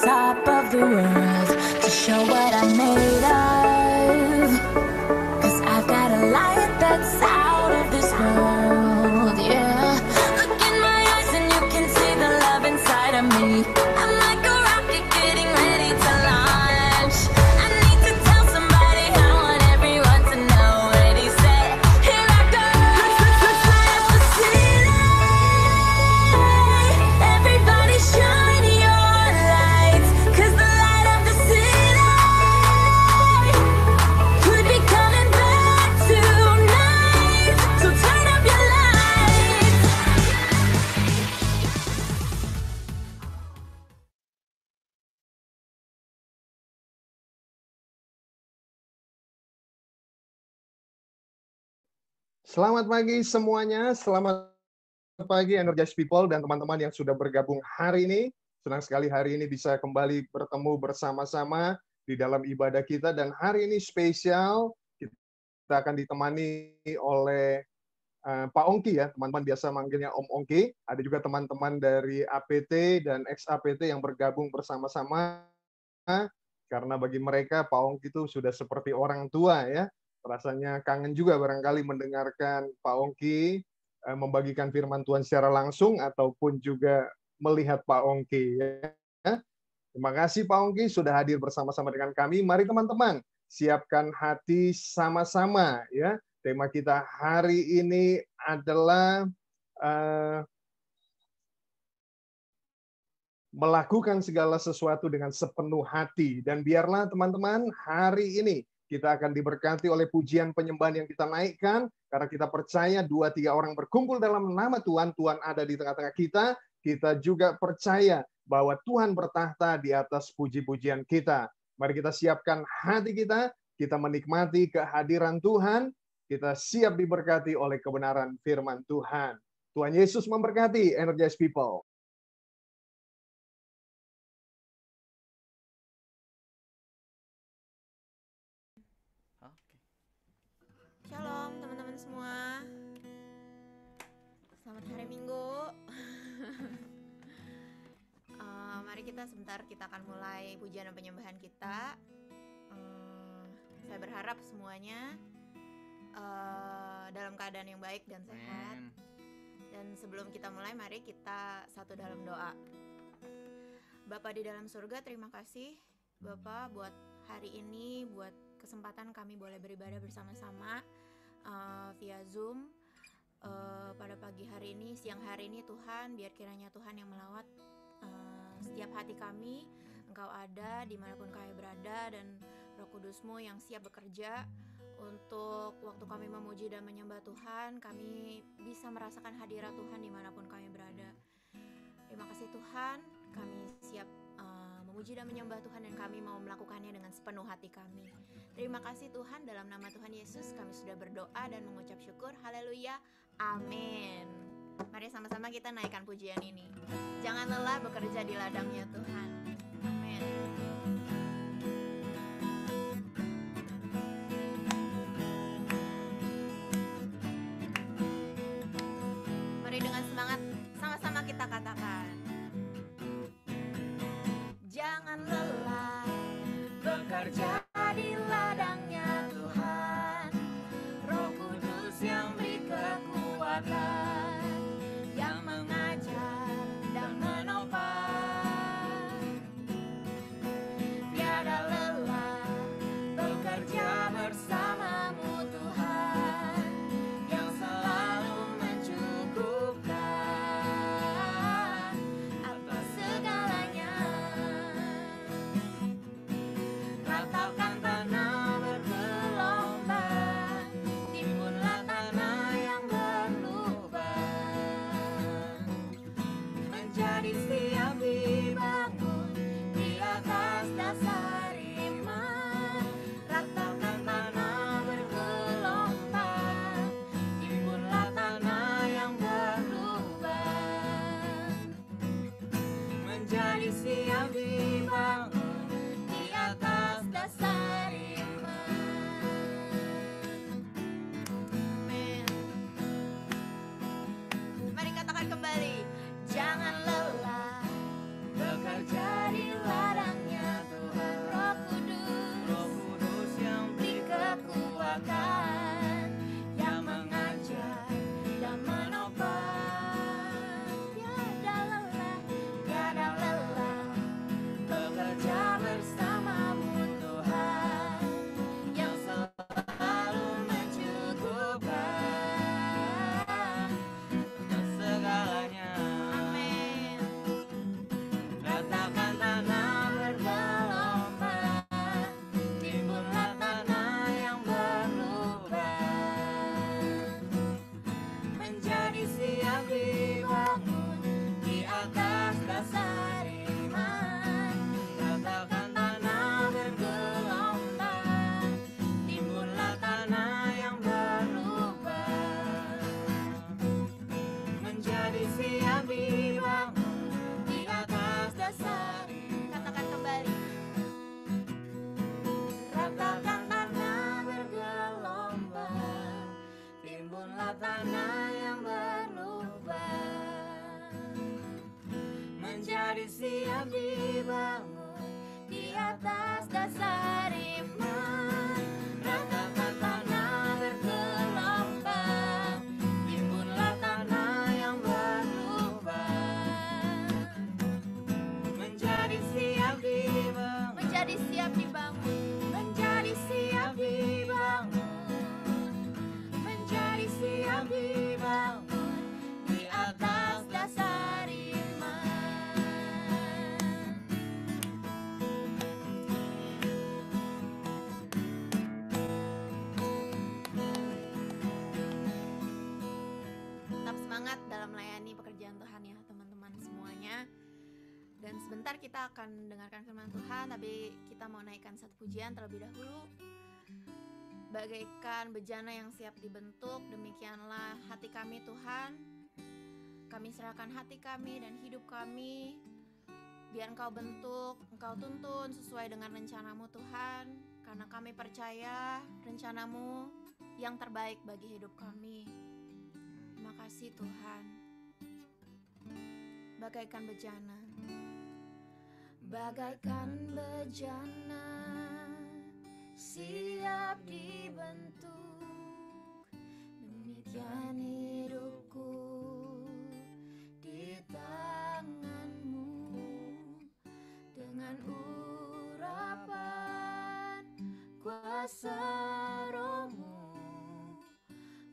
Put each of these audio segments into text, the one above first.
top of the world to show what I'm made of. 'Cause I've got a light that's out of this world, yeah. Look in my eyes and you can see the love inside of me. I'm like a rocket getting ready to launch. I need to tell somebody, I want everyone to know. Ready, set, here I go. Light up the city. Everybody shine your lights, 'cause the light of the city could be coming back tonight. So turn up your lights. Selamat pagi semuanya, selamat pagi Energize People dan teman-teman yang sudah bergabung hari ini. Senang sekali hari ini bisa kembali bertemu bersama-sama di dalam ibadah kita dan hari ini spesial, kita akan ditemani oleh Pak Ongki ya, teman-teman biasa manggilnya Om Ongki. Ada juga teman-teman dari APT dan ex-APT yang bergabung bersama-sama karena bagi mereka Pak Ongki itu sudah seperti orang tua ya. Rasanya kangen juga barangkali mendengarkan Pak Ongki membagikan firman Tuhan secara langsung ataupun juga melihat Pak Ongki ya. Terima kasih Pak Ongki sudah hadir bersama-sama dengan kami. Mari teman-teman, siapkan hati sama-sama ya. Tema kita hari ini adalah melakukan segala sesuatu dengan sepenuh hati. Dan biarlah teman-teman hari ini kita akan diberkati oleh pujian penyembahan yang kita naikkan. Karena kita percaya 2-3 orang berkumpul dalam nama Tuhan, Tuhan ada di tengah-tengah kita. Kita juga percaya bahwa Tuhan bertahta di atas puji-pujian kita. Mari kita siapkan hati kita menikmati kehadiran Tuhan, kita siap diberkati oleh kebenaran firman Tuhan. Tuhan Yesus memberkati Energize People. Shalom teman-teman semua. Selamat hari Minggu. Mari kita akan mulai pujian dan penyembahan kita. Saya berharap semuanya dalam keadaan yang baik dan sehat. Dan sebelum kita mulai, mari kita satu dalam doa. Bapa di dalam surga, terima kasih Bapa buat hari ini, buat kesempatan kami boleh beribadah bersama-sama via Zoom pada pagi hari ini, siang hari ini. Tuhan, biar kiranya Tuhan yang melawat setiap hati kami. Engkau ada dimanapun kami berada, dan Roh Kudus-Mu yang siap bekerja untuk waktu kami memuji dan menyembah Tuhan, kami bisa merasakan hadirat Tuhan dimanapun kami berada. Terima kasih Tuhan, kami siap memuji dan menyembah Tuhan, dan kami mau melakukannya dengan sepenuh hati kami. Terima kasih Tuhan, dalam nama Tuhan Yesus kami sudah berdoa dan mengucap syukur. Haleluya, amin. Mari sama-sama kita naikkan pujian ini. Jangan lelah bekerja di ladangnya Tuhan. Amin. Mari dengan semangat sama-sama kita katakan. Jangan lelah bekerja di ladangnya Tuhan. Roh Kudus yang beri kekuatan, yang mengajar dan menopang. Tiada lelah bekerja bersamamu Tuhan, yang selalu mencukupkan atas segalanya. Ratapan siap dibangun di atas dasar iman. Ratakan tanah bergelombang, timbunlah tanah yang berlubang. Menjadi siap dibangun, menjadi siap dibangun, menjadi siap dibangun, menjadi siap dibangun di atas dasar iman. Tetap semangat dalam melayani pekerjaan Tuhan ya teman-teman semuanya. Dan sebentar kita akan dengarkan firman Tuhan, tapi kita mau naikkan satu pujian terlebih dahulu. Bagaikan bejana yang siap dibentuk, demikianlah hati kami Tuhan. Kami serahkan hati kami dan hidup kami, biar Engkau bentuk, Engkau tuntun sesuai dengan rencana-Mu Tuhan. Karena kami percaya rencana-Mu yang terbaik bagi hidup kami. Terima kasih Tuhan. Bagaikan bejana, bagaikan bejana siap dibentuk, demikian hidupku di tangan-Mu. Dengan urapan kuasa Roh-Mu,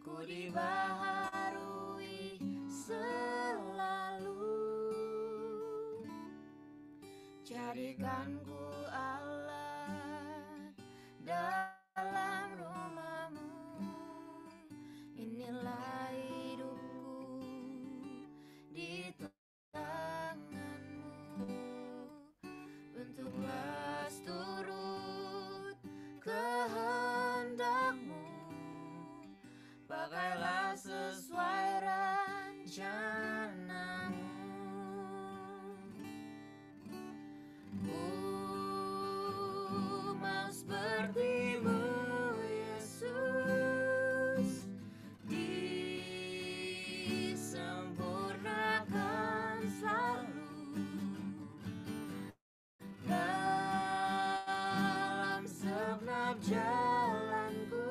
ku dibaharui selalu. Jadikan ku alat dalam rumah-Mu, inilah hidupku di tangan-Mu. Bentuklah seturut kehendak-Mu, pakailah sesuai rencana-Mu. Mau seperti-Mu Yesus, disempurnakan selalu dalam segenap jalanku,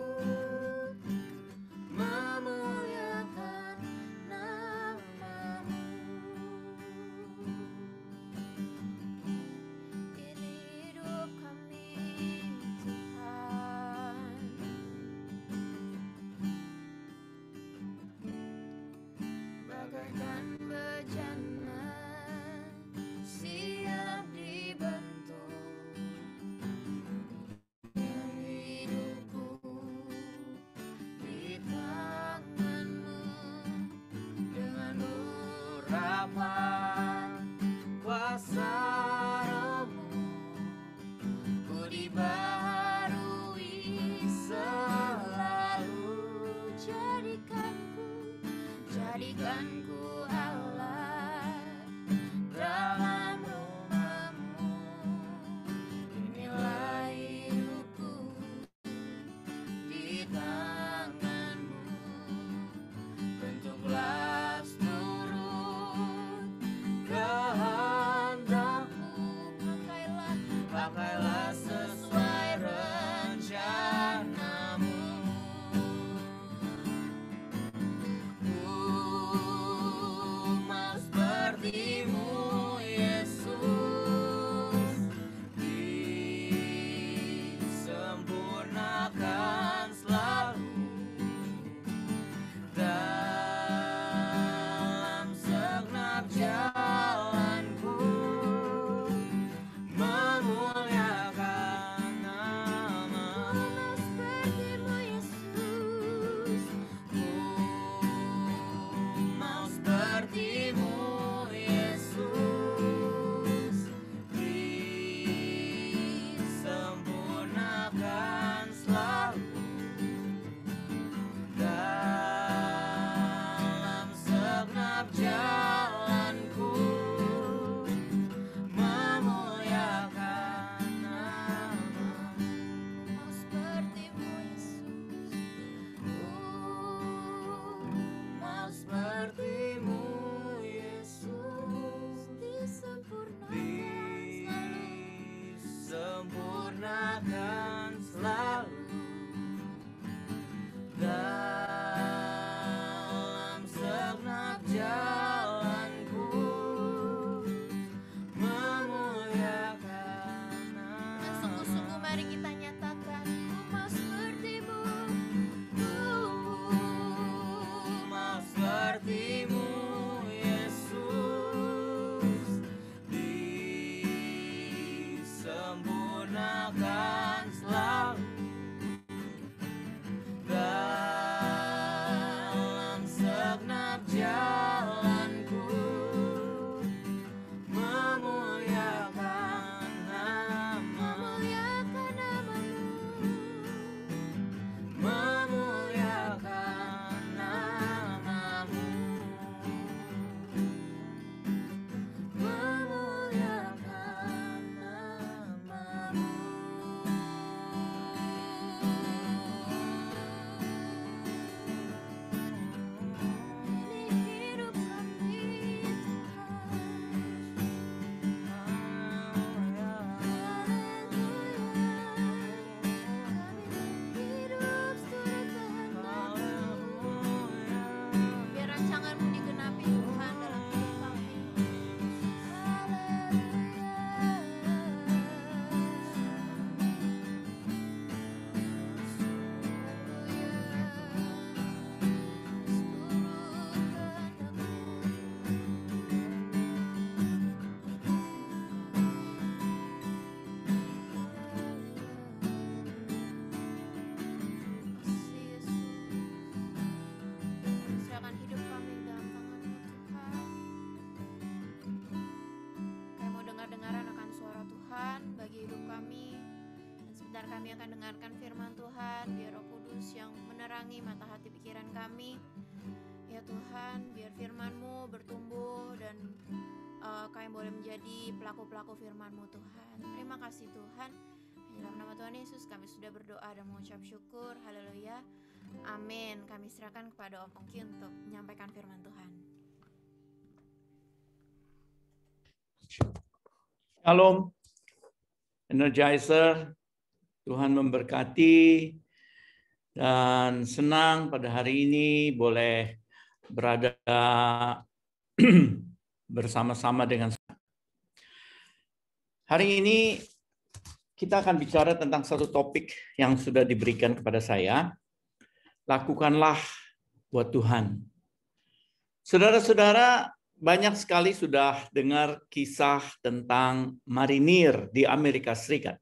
memuliakan nama-Mu. Ini hidup kami Tuhan, bagaikan bejana siap dibentuk, dan hidupku di tangan-Mu. Dengan urapan kuasa Roh-Mu, ku dibaharui selalu. Jadikanku alat dalam rumah-Mu, inilah hidupku di tangan-Mu. Bentuklah seturut kehendak-Mu, pakailah sesuai rencana-Mu. kami akan dengarkan firman Tuhan. Biar Roh Kudus yang menerangi mata hati pikiran kami. Ya Tuhan, biar firman-Mu bertumbuh dan kami boleh menjadi pelaku-pelaku firman-Mu Tuhan. Terima kasih Tuhan. Di dalam nama Tuhan Yesus kami sudah berdoa dan mengucap syukur. Haleluya. Amin. Kami serahkan kepada Om Ongki untuk menyampaikan firman Tuhan. Shalom, Energizer. Tuhan memberkati dan senang pada hari ini boleh berada bersama-sama dengan saya. Hari ini kita akan bicara tentang satu topik yang sudah diberikan kepada saya. Lakukanlah buat Tuhan. Saudara-saudara, banyak sekali sudah dengar kisah tentang marinir di Amerika Serikat.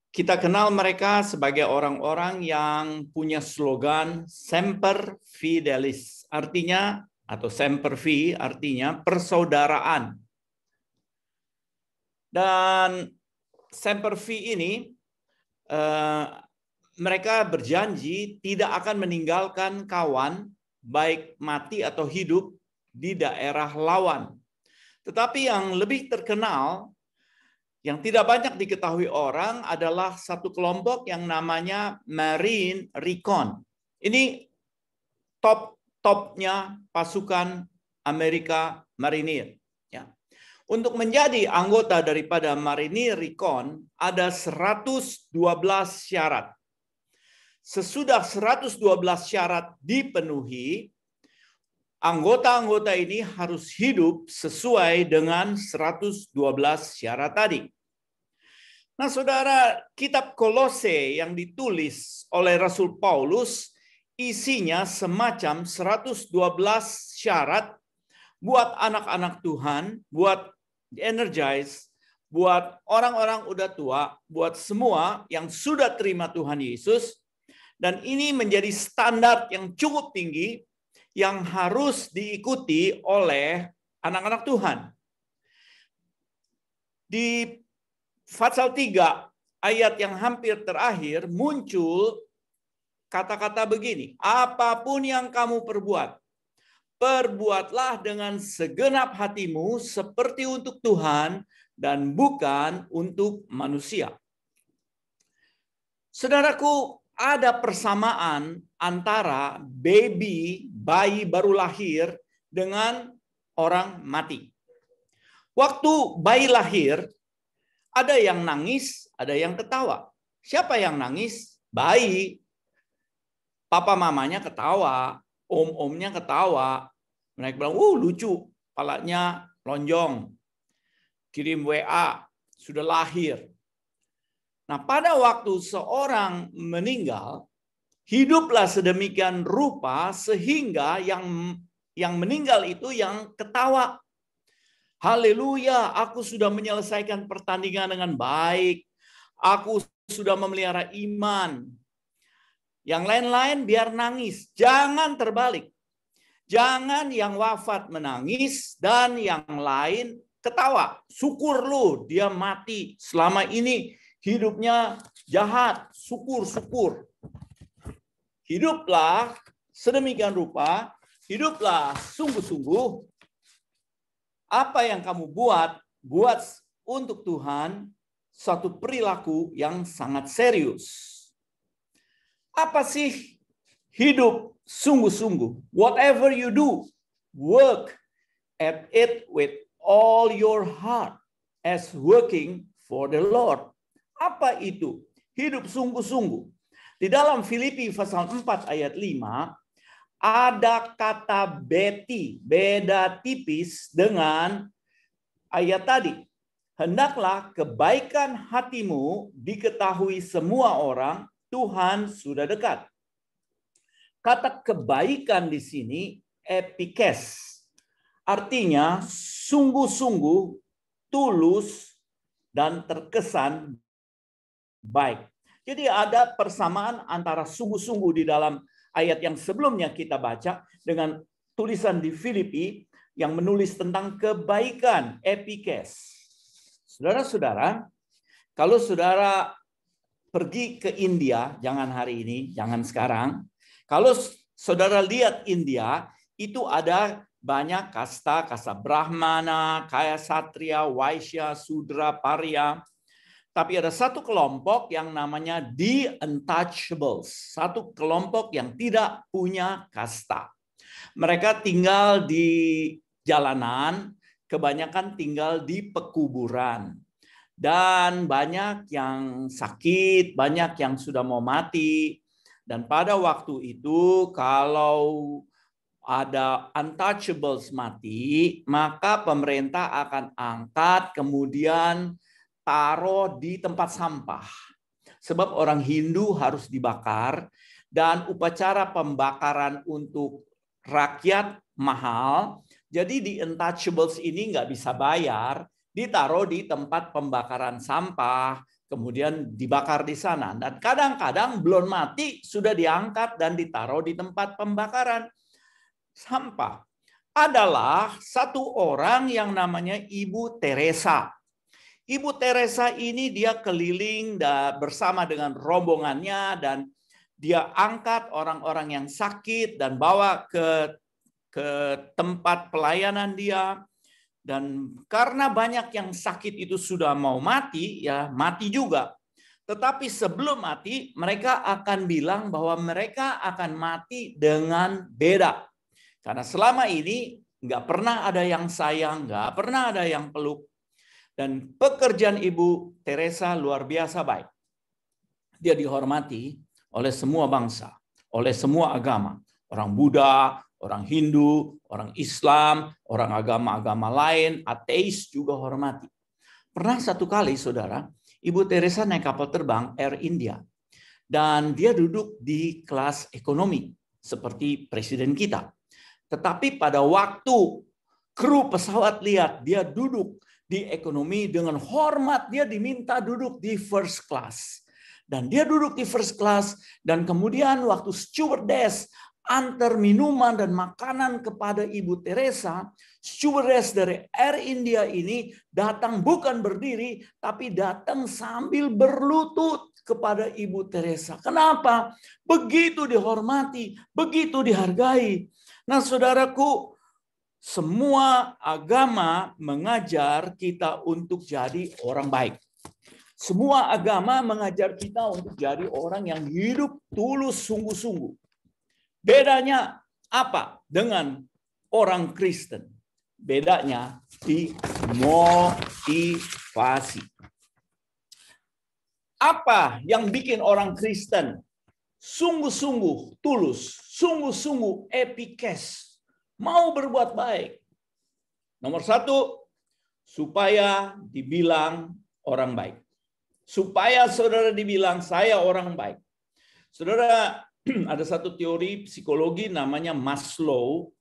Kita kenal mereka sebagai orang-orang yang punya slogan Semper Fidelis, artinya atau Semper Fi artinya persaudaraan. Dan Semper Fi ini mereka berjanji tidak akan meninggalkan kawan baik mati atau hidup di daerah lawan. Tetapi yang lebih terkenal yang tidak banyak diketahui orang adalah satu kelompok yang namanya Marine Recon. Ini top-topnya pasukan Amerika Marinir. Ya. Untuk menjadi anggota daripada Marine Recon ada 112 syarat. Sesudah 112 syarat dipenuhi, anggota-anggota ini harus hidup sesuai dengan 112 syarat tadi. Nah, saudara, kitab Kolose yang ditulis oleh Rasul Paulus isinya semacam 112 syarat buat anak-anak Tuhan, buat Energize, buat orang-orang udah tua, buat semua yang sudah terima Tuhan Yesus. Dan ini menjadi standar yang cukup tinggi yang harus diikuti oleh anak-anak Tuhan. Di pasal 3 ayat yang hampir terakhir muncul kata-kata begini, apapun yang kamu perbuat, perbuatlah dengan segenap hatimu seperti untuk Tuhan dan bukan untuk manusia. Saudaraku, ada persamaan antara bayi baru lahir dengan orang mati. Waktu bayi lahir, ada yang nangis, ada yang ketawa. Siapa yang nangis? Bayi. Papa mamanya ketawa, om-omnya ketawa. Mereka bilang, lucu, kepalanya lonjong. Kirim WA, sudah lahir. Nah, pada waktu seorang meninggal, hiduplah sedemikian rupa sehingga yang meninggal itu yang ketawa. Haleluya, aku sudah menyelesaikan pertandingan dengan baik. Aku sudah memelihara iman. Yang lain-lain biar nangis. Jangan terbalik. Jangan yang wafat menangis dan yang lain ketawa. Syukur lu, dia mati. Selama ini hidupnya jahat. Syukur. Hiduplah sedemikian rupa. Hiduplah sungguh-sungguh. Apa yang kamu buat untuk Tuhan satu perilaku yang sangat serius. Apa sih hidup sungguh-sungguh? Whatever you do, work at it with all your heart as working for the Lord. Apa itu? Hidup sungguh-sungguh. Di dalam Filipi pasal 4 ayat 5, ada kata beti, beda tipis dengan ayat tadi. Hendaklah kebaikan hatimu diketahui semua orang, Tuhan sudah dekat. Kata kebaikan di sini epikes. Artinya sungguh-sungguh, tulus, dan terkesan baik. Jadi ada persamaan antara sungguh-sungguh di dalam ayat yang sebelumnya kita baca dengan tulisan di Filipi yang menulis tentang kebaikan, epikes. Saudara-saudara, kalau saudara pergi ke India, jangan hari ini, jangan sekarang. Kalau saudara lihat India, itu ada banyak kasta, kasta Brahmana, Kaya Satria, Waisya, Sudra, Parya. Tapi ada satu kelompok yang namanya the untouchables. Satu kelompok yang tidak punya kasta. Mereka tinggal di jalanan, kebanyakan tinggal di pekuburan. Dan banyak yang sakit, banyak yang sudah mau mati. Dan pada waktu itu kalau ada untouchables mati, maka pemerintah akan angkat kemudian taruh di tempat sampah. Sebab orang Hindu harus dibakar dan upacara pembakaran untuk rakyat mahal. Jadi di untouchables ini nggak bisa bayar, ditaruh di tempat pembakaran sampah, kemudian dibakar di sana. Dan kadang-kadang belum mati sudah diangkat dan ditaruh di tempat pembakaran sampah. Adalah satu orang yang namanya Ibu Teresa. Ibu Teresa ini dia keliling bersama dengan rombongannya dan dia angkat orang-orang yang sakit dan bawa ke tempat pelayanan dia. Dan karena banyak yang sakit itu sudah mau mati, ya mati juga. Tetapi sebelum mati, mereka akan bilang bahwa mereka akan mati dengan beda. Karena selama ini nggak pernah ada yang sayang, nggak pernah ada yang peluk. Dan pekerjaan Ibu Teresa luar biasa baik. Dia dihormati oleh semua bangsa, oleh semua agama. Orang Buddha, orang Hindu, orang Islam, orang agama-agama lain, ateis juga hormati. Pernah satu kali, saudara, Ibu Teresa naik kapal terbang Air India. Dan dia duduk di kelas ekonomi, seperti presiden kita. Tetapi pada waktu kru pesawat lihat dia duduk di ekonomi dengan hormat, dia diminta duduk di first class. Dan dia duduk di first class, dan kemudian waktu stewardess antar minuman dan makanan kepada Ibu Teresa, stewardess dari Air India ini datang bukan berdiri, tapi datang sambil berlutut kepada Ibu Teresa. Kenapa? Begitu dihormati, begitu dihargai. Nah, saudaraku, semua agama mengajar kita untuk jadi orang baik. Semua agama mengajar kita untuk jadi orang yang hidup tulus sungguh-sungguh. Bedanya apa dengan orang Kristen? Bedanya di motivasi. Apa yang bikin orang Kristen sungguh-sungguh tulus, sungguh-sungguh epikes, mau berbuat baik? Nomor satu, supaya dibilang orang baik. Supaya saudara dibilang saya orang baik. Saudara, ada satu teori psikologi namanya Maslow.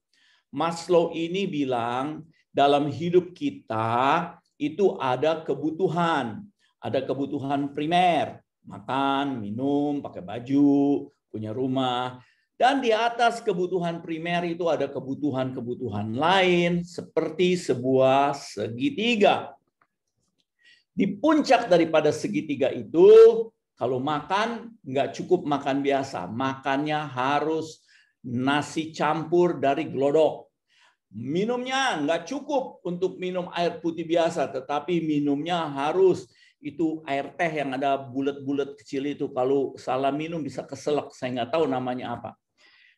Maslow ini bilang dalam hidup kita itu ada kebutuhan. Ada kebutuhan primer, makan, minum, pakai baju, punya rumah. Dan di atas kebutuhan primer itu ada kebutuhan-kebutuhan lain seperti sebuah segitiga. Di puncak daripada segitiga itu, kalau makan nggak cukup makan biasa, makannya harus nasi campur dari glodok. Minumnya nggak cukup untuk minum air putih biasa, tetapi minumnya harus itu air teh yang ada bulat-bulat kecil itu. Kalau salah minum bisa keselak, saya nggak tahu namanya apa.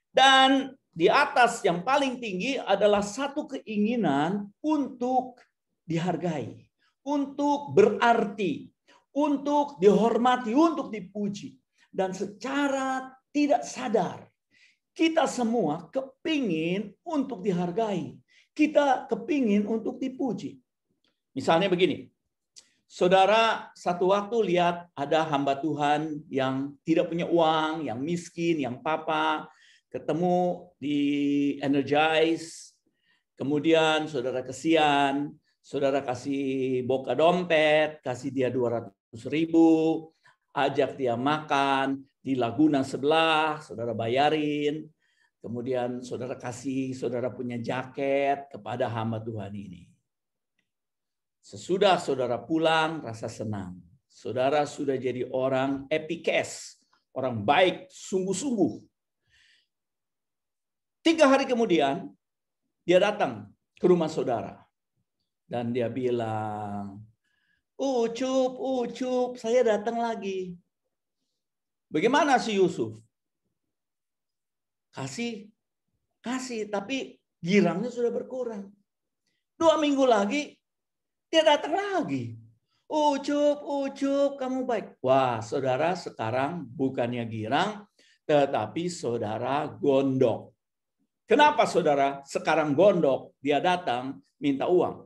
Dan di atas yang paling tinggi adalah satu keinginan untuk dihargai, untuk berarti, untuk dihormati, untuk dipuji. Dan secara tidak sadar, kita semua kepingin untuk dihargai. Kita kepingin untuk dipuji. Misalnya begini, saudara satu waktu lihat ada hamba Tuhan yang tidak punya uang, yang miskin, yang papa, ketemu di Energize, kemudian saudara kesian, saudara kasih boka dompet, kasih dia 200.000, ajak dia makan di Laguna sebelah, saudara bayarin, kemudian saudara kasih, saudara punya jaket kepada hamba Tuhan ini. Sesudah saudara pulang, rasa senang. saudara sudah jadi orang epikes, orang baik, sungguh-sungguh. 3 hari kemudian, dia datang ke rumah saudara. Dan dia bilang, Ucup, saya datang lagi. Bagaimana si Yusuf? Kasih, tapi girangnya sudah berkurang. 2 minggu lagi, dia datang lagi. Ucup, kamu baik. Wah, saudara sekarang bukannya girang, tetapi saudara gondok. Kenapa saudara sekarang gondok? Dia datang minta uang.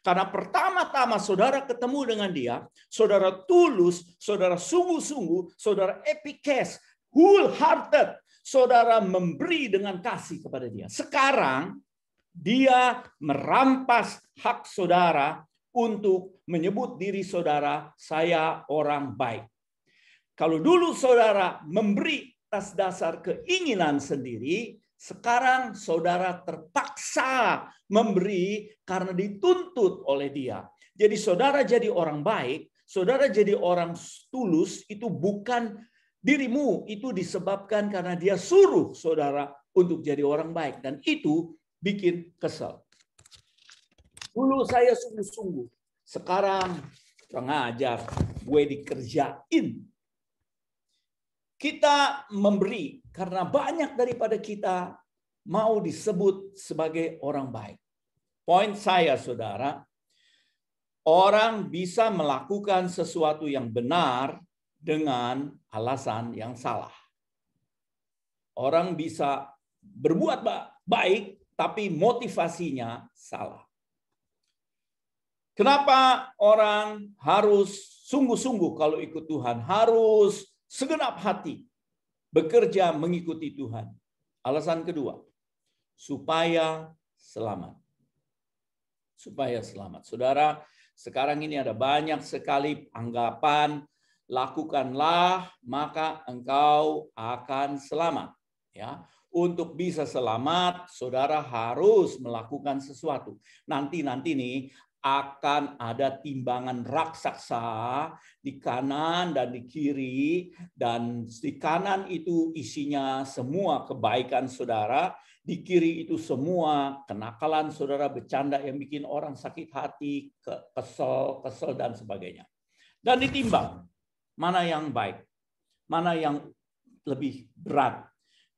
Karena pertama-tama saudara ketemu dengan dia, saudara tulus, saudara sungguh-sungguh, saudara epikes, wholehearted, saudara memberi dengan kasih kepada dia. Sekarang dia merampas hak saudara untuk menyebut diri saudara, saya orang baik. Kalau dulu saudara memberi atas dasar keinginan sendiri, sekarang saudara terpaksa memberi karena dituntut oleh dia. Jadi saudara jadi orang baik, saudara jadi orang tulus, itu bukan dirimu, itu disebabkan karena dia suruh saudara untuk jadi orang baik. Dan itu bikin kesel. Dulu saya sungguh-sungguh, sekarang kurang ajar, gue dikerjain. Kita memberi karena banyak daripada kita mau disebut sebagai orang baik. Poin saya, saudara, orang bisa melakukan sesuatu yang benar dengan alasan yang salah. Orang bisa berbuat baik, tapi motivasinya salah. Kenapa orang harus sungguh-sungguh kalau ikut Tuhan? Harus segenap hati bekerja mengikuti Tuhan. Alasan kedua, supaya selamat. Supaya selamat. Saudara, sekarang ini ada banyak sekali anggapan, lakukanlah maka engkau akan selamat. Ya, untuk bisa selamat, saudara harus melakukan sesuatu. Nanti nih akan ada timbangan raksasa di kanan dan di kiri, dan di kanan itu isinya semua kebaikan saudara, di kiri itu semua kenakalan saudara, bercanda yang bikin orang sakit hati, kesel dan sebagainya. Dan ditimbang mana yang baik, mana yang lebih berat.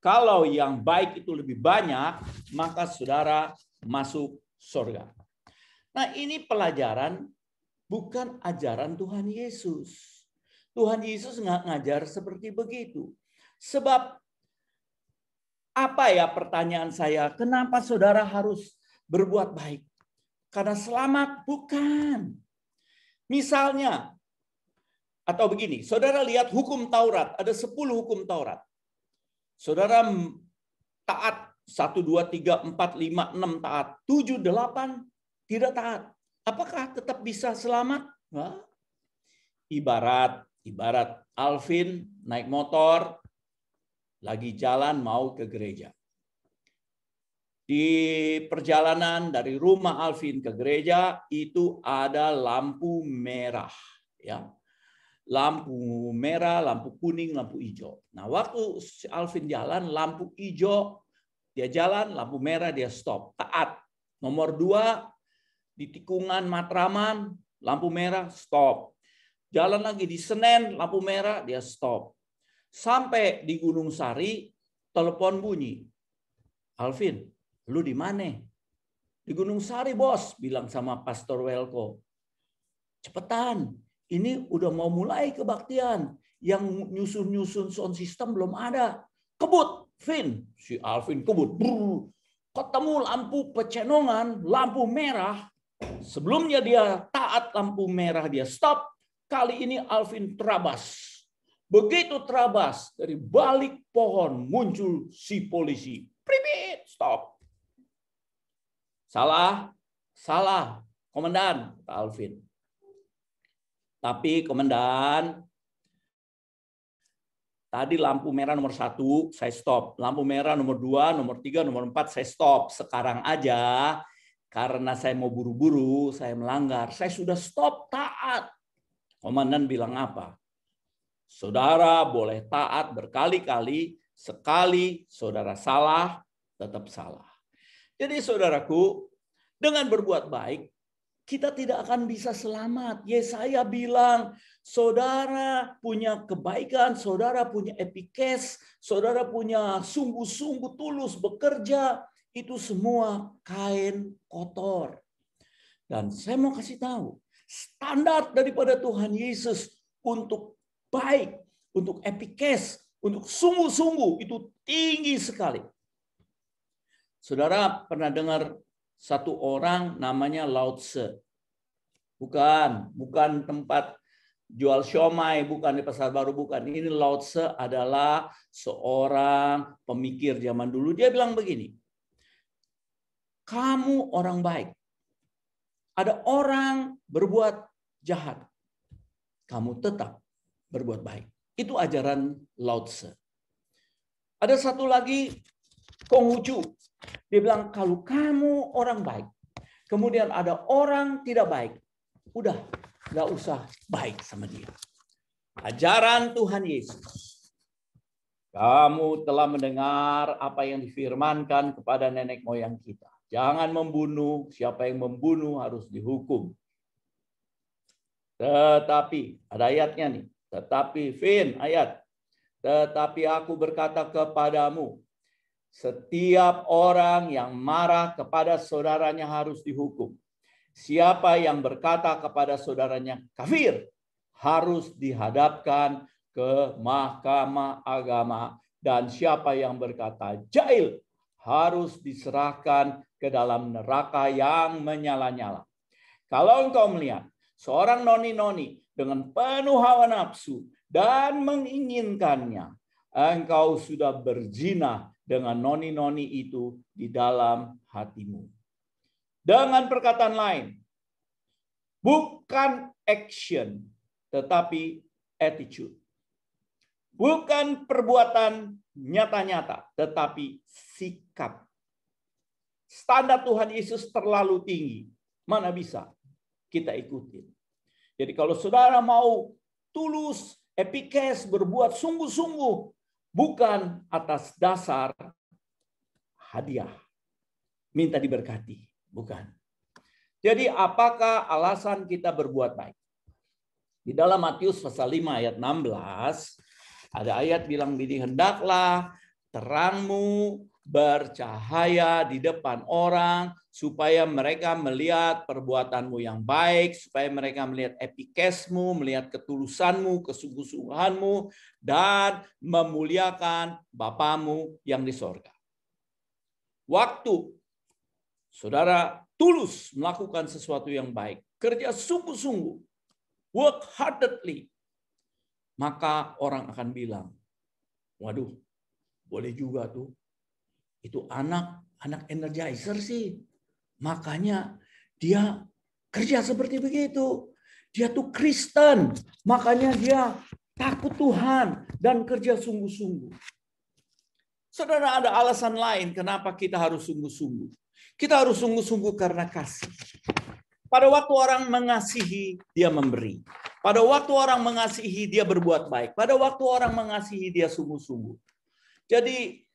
Kalau yang baik itu lebih banyak, maka saudara masuk surga. Nah, ini pelajaran bukan ajaran Tuhan Yesus. Tuhan Yesus nggak ngajar seperti begitu. Sebab apa ya pertanyaan saya? Kenapa saudara harus berbuat baik? Karena selamat? Bukan. Misalnya, atau begini, saudara lihat hukum Taurat. Ada 10 hukum Taurat. Saudara taat 1, 2, 3, 4, 5, 6 taat. 7, 8 tidak taat. Apakah tetap bisa selamat? Nah, ibarat Alvin naik motor, lagi jalan mau ke gereja. Di perjalanan dari rumah Alvin ke gereja itu ada lampu merah, ya. Lampu merah, lampu kuning, lampu hijau. Nah, waktu Alvin jalan, lampu hijau dia jalan, lampu merah dia stop, taat. Nomor 2 di tikungan Matraman, lampu merah, stop. Jalan lagi di Senen, lampu merah, dia stop. Sampai di Gunung Sari, telepon bunyi. Alvin, lu di mana? Di Gunung Sari, bos, bilang sama Pastor Welko. Cepetan, ini udah mau mulai kebaktian. Yang nyusun sound system belum ada. Kebut, Vin. Si Alvin kebut. Brrr. Ketemu lampu pecenongan, lampu merah. Sebelumnya dia taat, lampu merah dia stop. Kali ini Alvin terabas. Begitu terabas, dari balik pohon muncul si polisi. Pripit, stop. Salah, komandan, kata Alvin. Tapi komandan, tadi lampu merah nomor 1, saya stop. Lampu merah nomor 2, nomor 3, nomor 4, saya stop. Sekarang aja, karena saya mau buru-buru, saya melanggar. Saya sudah stop, taat. Komandan bilang apa? Saudara boleh taat berkali-kali, sekali saudara salah, tetap salah. Jadi saudaraku, dengan berbuat baik, kita tidak akan bisa selamat. Yesaya bilang, saudara punya kebaikan, saudara punya epikes, saudara punya sungguh-sungguh tulus bekerja, itu semua kain kotor. Dan saya mau kasih tahu, standar daripada Tuhan Yesus untuk baik, untuk epikes, untuk sungguh-sungguh itu tinggi sekali. Saudara pernah dengar satu orang namanya Lao Tse? Bukan tempat jual siomay, bukan di Pasar Baru, bukan. Ini Lao Tse adalah seorang pemikir zaman dulu. Dia bilang begini, kamu orang baik. Ada orang berbuat jahat, kamu tetap berbuat baik. Itu ajaran Lao Tse. Ada satu lagi, Konghucu. Dia bilang, kalau kamu orang baik, kemudian ada orang tidak baik, udah, nggak usah baik sama dia. Ajaran Tuhan Yesus. Kamu telah mendengar apa yang difirmankan kepada nenek moyang kita. Jangan membunuh, siapa yang membunuh harus dihukum. Tetapi, ada ayatnya nih. Tetapi, Vin, ayat. Tetapi aku berkata kepadamu, setiap orang yang marah kepada saudaranya harus dihukum. Siapa yang berkata kepada saudaranya kafir, harus dihadapkan ke mahkamah agama. Dan siapa yang berkata jahil, harus diserahkan ke dalam neraka yang menyala-nyala. Kalau engkau melihat seorang noni-noni dengan penuh hawa nafsu dan menginginkannya, engkau sudah berzina dengan noni-noni itu di dalam hatimu. Dengan perkataan lain, bukan action, tetapi attitude. Bukan perbuatan nyata-nyata, tetapi sikap. Standar Tuhan Yesus terlalu tinggi. Mana bisa kita ikutin. Jadi kalau saudara mau tulus, epikes, berbuat sungguh-sungguh, bukan atas dasar hadiah. Minta diberkati. Bukan. Jadi apakah alasan kita berbuat baik? Di dalam Matius pasal 5 ayat 16, ada ayat bilang begini, hendaklah terangmu bercahaya di depan orang, supaya mereka melihat perbuatanmu yang baik, supaya mereka melihat epikesmu, melihat ketulusanmu, kesungguh-sungguhanmu, dan memuliakan Bapamu yang di sorga. Waktu saudara tulus melakukan sesuatu yang baik, kerja sungguh-sungguh, work heartedly, maka orang akan bilang, waduh, boleh juga tuh. Itu anak energizer sih. Makanya dia kerja seperti begitu. Dia tuh Kristen. Makanya dia takut Tuhan dan kerja sungguh-sungguh. Saudara, ada alasan lain kenapa kita harus sungguh-sungguh. Kita harus sungguh-sungguh karena kasih. Pada waktu orang mengasihi, dia memberi. Pada waktu orang mengasihi, dia berbuat baik. Pada waktu orang mengasihi, dia sungguh-sungguh. Jadi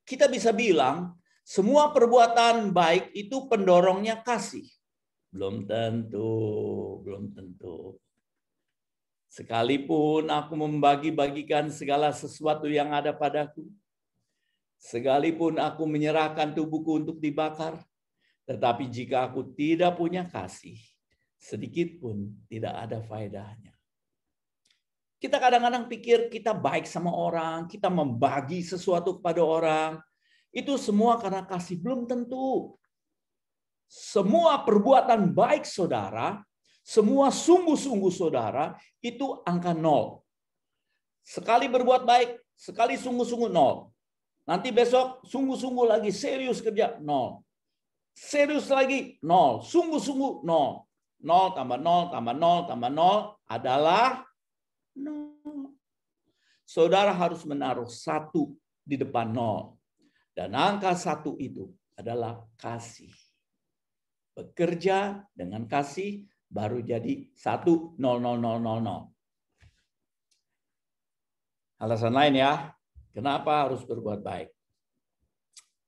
kita bisa bilang, semua perbuatan baik itu pendorongnya kasih. Belum tentu. Sekalipun aku membagi-bagikan segala sesuatu yang ada padaku, sekalipun aku menyerahkan tubuhku untuk dibakar, tetapi jika aku tidak punya kasih, sedikit pun tidak ada faedahnya. Kita kadang-kadang pikir kita baik sama orang, kita membagi sesuatu kepada orang. Itu semua karena kasih, belum tentu. Semua perbuatan baik saudara, semua sungguh-sungguh saudara, itu angka 0. Sekali berbuat baik, sekali sungguh-sungguh 0. Nanti besok sungguh-sungguh lagi, serius kerja, 0. Serius lagi, 0. Sungguh-sungguh, 0. 0 tambah 0 tambah 0 tambah 0 adalah 0. Saudara harus menaruh 1 di depan 0. Dan angka 1 itu adalah kasih. Bekerja dengan kasih, baru jadi 1,000,000. Alasan lain ya, kenapa harus berbuat baik?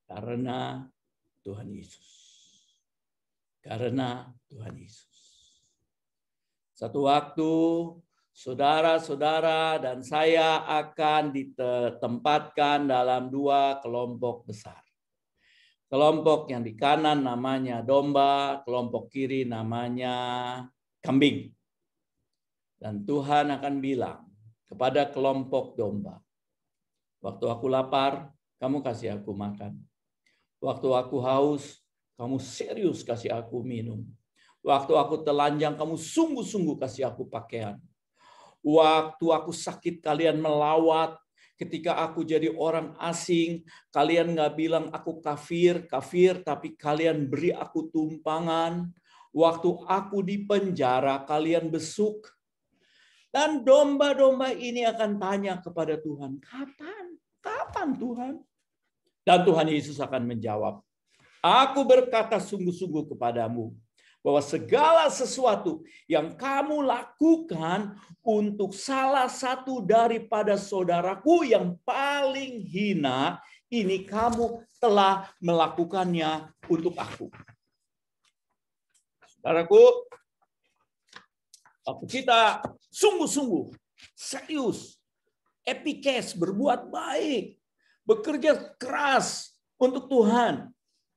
Karena Tuhan Yesus. Karena Tuhan Yesus. Satu waktu saudara-saudara dan saya akan ditempatkan dalam 2 kelompok besar. Kelompok yang di kanan namanya domba, kelompok kiri namanya kambing. Dan Tuhan akan bilang kepada kelompok domba, waktu aku lapar, kamu kasih aku makan. Waktu aku haus, kamu serius kasih aku minum. Waktu aku telanjang, kamu sungguh-sungguh kasih aku pakaian. Waktu aku sakit, kalian melawat. Ketika aku jadi orang asing, kalian nggak bilang aku kafir, tapi kalian beri aku tumpangan. Waktu aku di penjara, kalian besuk. Dan domba-domba ini akan tanya kepada Tuhan, kapan Tuhan? Dan Tuhan Yesus akan menjawab, aku berkata sungguh-sungguh kepadamu, bahwa segala sesuatu yang kamu lakukan untuk salah satu daripada saudaraku yang paling hina, ini kamu telah melakukannya untuk aku. Saudaraku, waktu kita sungguh-sungguh, serius, epikes, berbuat baik, bekerja keras untuk Tuhan,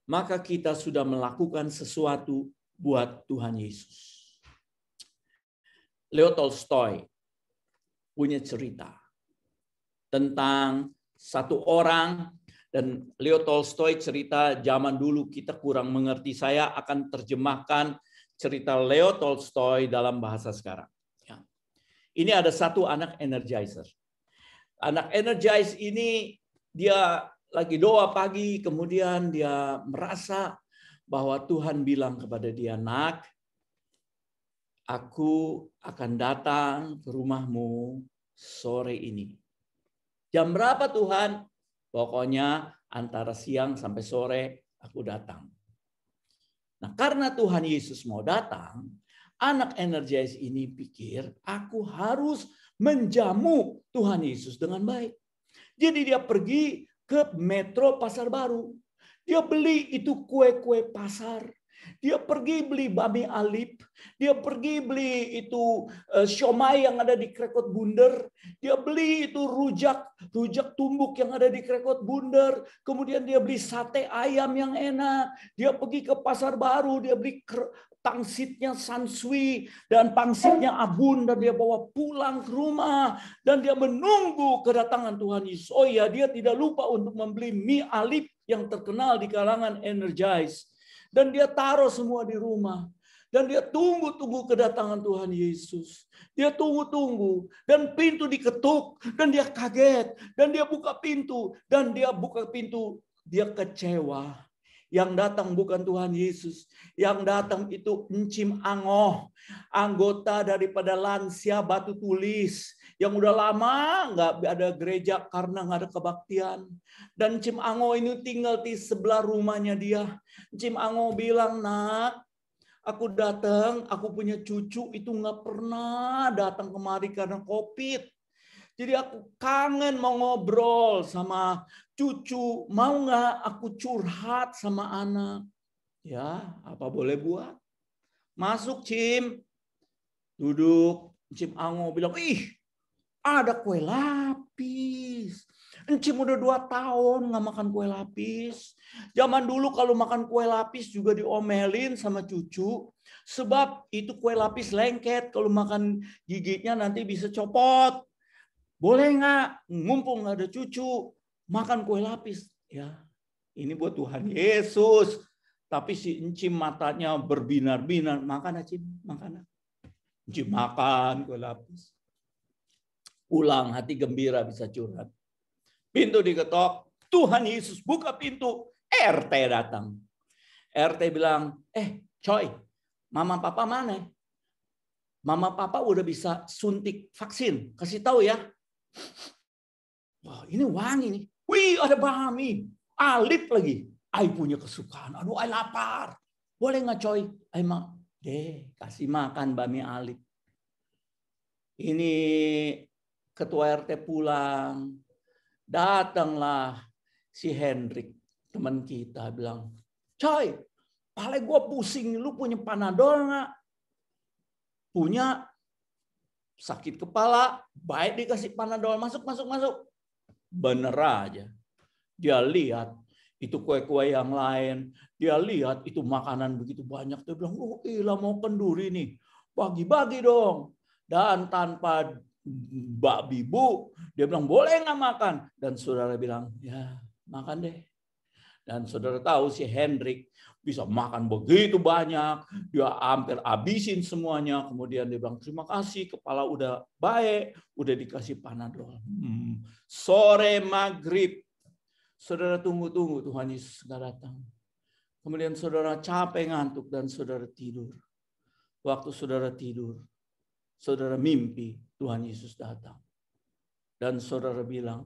maka kita sudah melakukan sesuatu buat Tuhan Yesus. Leo Tolstoy punya cerita tentang satu orang, dan Leo Tolstoy cerita zaman dulu kita kurang mengerti. Saya akan terjemahkan cerita Leo Tolstoy dalam bahasa sekarang. Ini ada satu anak energizer. Anak energizer ini dia lagi doa pagi, kemudian dia merasa bahwa Tuhan bilang kepada dia, nak, aku akan datang ke rumahmu sore ini. Jam berapa Tuhan? Pokoknya antara siang sampai sore aku datang. Nah, karena Tuhan Yesus mau datang, anak energis ini pikir, aku harus menjamu Tuhan Yesus dengan baik. Jadi dia pergi ke Metro Pasar Baru. Dia beli itu kue-kue pasar. Dia pergi beli bami alip. Dia pergi beli itu siomay yang ada di Krekot Bunder. Dia beli itu rujak tumbuk yang ada di Krekot Bunder. Kemudian dia beli sate ayam yang enak. Dia pergi ke Pasar Baru. Dia beli pangsitnya sansui dan pangsitnya abun, dan dia bawa pulang ke rumah, dan dia menunggu kedatangan Tuhan Yesus. Oh ya, dia tidak lupa untuk membeli mie alip yang terkenal di kalangan energize, dan dia taruh semua di rumah, dan dia tunggu kedatangan Tuhan Yesus. Dia tunggu, dan pintu diketuk, dan dia kaget, dan dia buka pintu, dia kecewa. Yang datang bukan Tuhan Yesus. Yang datang itu Encim Angoh, anggota daripada Lansia Batu Tulis, yang udah lama nggak ada gereja karena nggak ada kebaktian. Dan Encim Angoh ini tinggal di sebelah rumahnya dia. Encim Angoh bilang, nak, aku datang, aku punya cucu itu nggak pernah datang kemari karena COVID. Jadi aku kangen mau ngobrol sama cucu, mau nggak aku curhat sama anak? Ya, apa boleh buat? Masuk, Cim. Duduk. Cim Ango bilang, ih, ada kue lapis. Encim udah 2 tahun nggak makan kue lapis. Zaman dulu kalau makan kue lapis juga diomelin sama cucu. Sebab itu kue lapis lengket. Kalau makan gigitnya nanti bisa copot. Boleh nggak, mumpung nggak ada cucu, makan kue lapis? Ya, ini buat Tuhan Yesus. Tapi si Encim matanya berbinar-binar. Makan, Encim, makan. Encim makan kue lapis. Pulang, hati gembira bisa curhat. Pintu diketok, Tuhan Yesus buka pintu, RT datang. RT bilang, coy, mama papa mana? Mama papa udah bisa suntik vaksin, kasih tahu ya. Wah, ini wangi nih. Wih, ada bami. Alip lagi. Ai punya kesukaan. Aduh, ai lapar. Boleh nggak coy? Ai kasih makan Mbak Mi Alip. Ini ketua RT pulang, datanglah si Hendrik, teman kita, bilang, coy, pale gue pusing, lu punya Panadol nggak? Punya. Sakit kepala, baik dikasih Panadol, masuk. Bener aja. Dia lihat itu kue-kue yang lain, dia lihat itu makanan begitu banyak, dia bilang, oh ilah mau kenduri nih, bagi-bagi dong. Dan tanpa babi bu, dia bilang boleh nggak makan? Dan saudara bilang, ya makan deh. Dan saudara tahu si Hendrik bisa makan begitu banyak, dia hampir habisin semuanya. Kemudian dia bilang terima kasih, kepala udah baik, udah dikasih Panadol. Sore maghrib, saudara tunggu Tuhan Yesus nggak datang. Kemudian saudara capek ngantuk dan saudara tidur. Waktu saudara tidur, saudara mimpi Tuhan Yesus datang. Dan saudara bilang,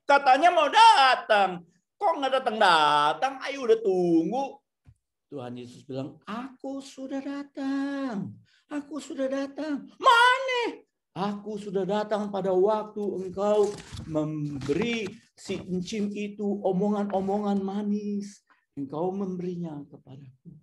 katanya mau datang. Kok nggak datang-datang? Ayo udah tunggu. Tuhan Yesus bilang, aku sudah datang. Aku sudah datang. Mana? Aku sudah datang pada waktu engkau memberi si encim itu omongan-omongan manis. Engkau memberinya kepadaku.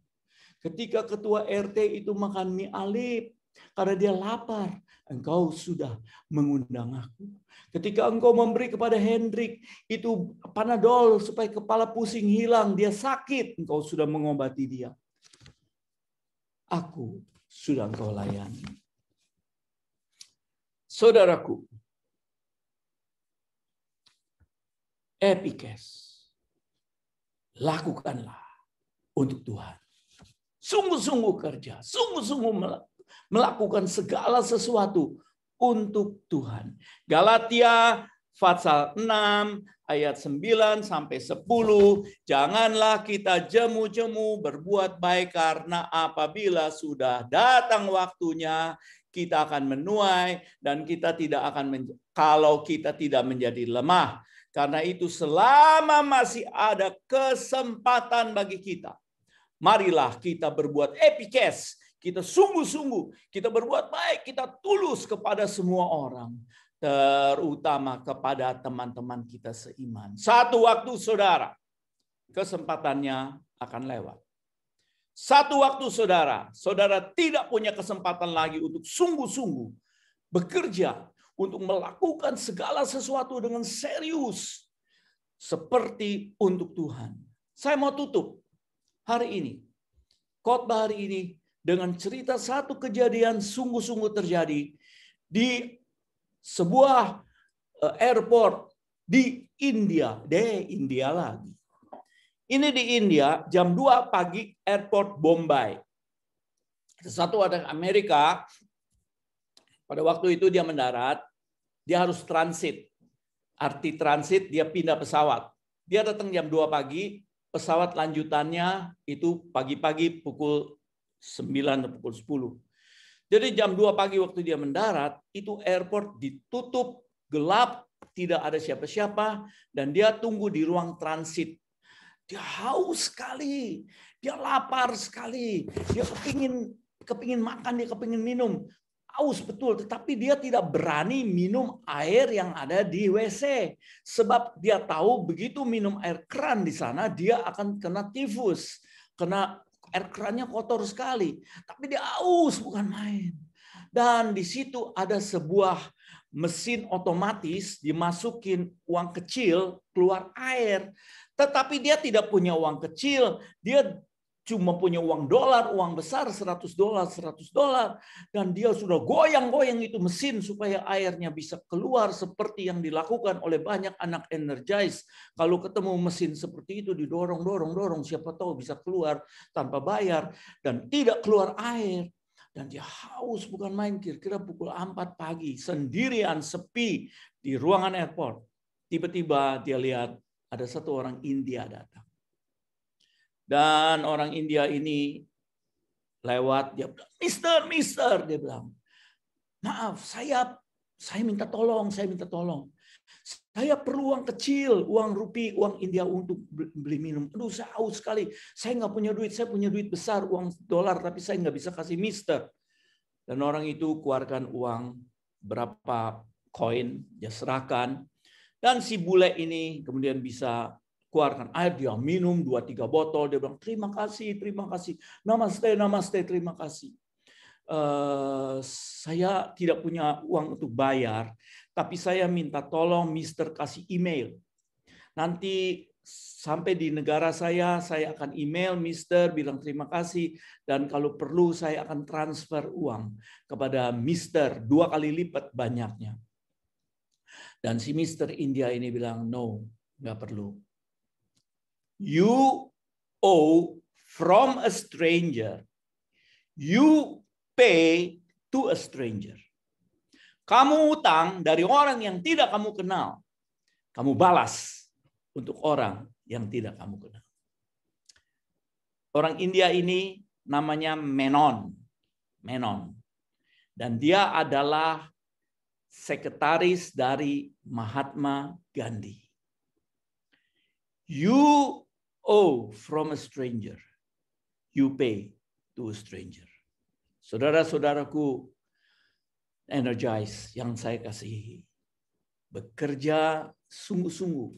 Ketika ketua RT itu makan mie alip, karena dia lapar, engkau sudah mengundang aku. Ketika engkau memberi kepada Hendrik itu Panadol supaya kepala pusing hilang, dia sakit, engkau sudah mengobati dia. Aku sudah engkau layani. Saudaraku, epikes, lakukanlah untuk Tuhan. Sungguh-sungguh kerja, sungguh-sungguh melakukan segala sesuatu untuk Tuhan. Galatia pasal 6 ayat 9 sampai 10. Janganlah kita jemu-jemu berbuat baik, karena apabila sudah datang waktunya kita akan menuai dan kita tidak akan kalau kita tidak menjadi lemah. Karena itu selama masih ada kesempatan bagi kita, marilah kita berbuat epikes. Kita sungguh-sungguh, kita berbuat baik, kita tulus kepada semua orang. Terutama kepada teman-teman kita seiman. Satu waktu saudara, kesempatannya akan lewat. Satu waktu saudara tidak punya kesempatan lagi untuk sungguh-sungguh bekerja, untuk melakukan segala sesuatu dengan serius. Seperti untuk Tuhan. Saya mau tutup hari ini, khotbah hari ini, dengan cerita satu kejadian sungguh-sungguh terjadi di sebuah airport di India. India lagi. Ini di India, jam 2 pagi, airport Bombay. Satu ada Amerika, pada waktu itu dia mendarat, dia harus transit. Arti transit, dia pindah pesawat. Dia datang jam 2 pagi, pesawat lanjutannya itu pagi-pagi pukul 9 atau pukul 10. Jadi jam 2 pagi waktu dia mendarat, itu airport ditutup, gelap, tidak ada siapa-siapa, dan dia tunggu di ruang transit. Dia haus sekali, dia lapar sekali, dia kepingin makan, dia kepingin minum. Haus betul, tetapi dia tidak berani minum air yang ada di WC. Sebab dia tahu begitu minum air keran di sana, dia akan kena tifus, kena air kerannya kotor sekali, tapi dia haus bukan main. Dan di situ ada sebuah mesin otomatis, dimasukin uang kecil, keluar air. Tetapi dia tidak punya uang kecil, dia cuma punya uang dolar, uang besar $100. Dan dia sudah goyang-goyang itu mesin supaya airnya bisa keluar seperti yang dilakukan oleh banyak anak energize. Kalau ketemu mesin seperti itu didorong, siapa tahu bisa keluar tanpa bayar dan tidak keluar air. Dan dia haus bukan main, kira-kira pukul 4 pagi, sendirian, sepi di ruangan airport. Tiba-tiba dia lihat ada satu orang India datang. Dan orang India ini lewat, dia bilang, Mister, dia bilang, maaf, saya Saya minta tolong, saya minta tolong. Saya perlu uang kecil, uang rupiah, uang India untuk beli minum. Aduh, saya haus sekali. Saya nggak punya duit, saya punya duit besar, uang dolar, tapi saya nggak bisa kasih mister. Dan orang itu keluarkan uang berapa koin, dia serahkan. Dan si bule ini kemudian bisa keluarkan air, dia minum 2-3 botol, dia bilang terima kasih, namaste, namaste, terima kasih. Saya tidak punya uang untuk bayar, tapi saya minta tolong Mister kasih email. Nanti sampai di negara saya akan email Mister bilang terima kasih, dan kalau perlu saya akan transfer uang kepada Mister 2 kali lipat banyaknya. Dan si Mister India ini bilang, no, nggak perlu. You owe from a stranger, you pay to a stranger. Kamu utang dari orang yang tidak kamu kenal, kamu balas untuk orang yang tidak kamu kenal. Orang India ini namanya Menon. Dan dia adalah sekretaris dari Mahatma Gandhi. You owe from a stranger, you pay to a stranger. Saudara-saudaraku, Energize yang saya kasihi, bekerja sungguh-sungguh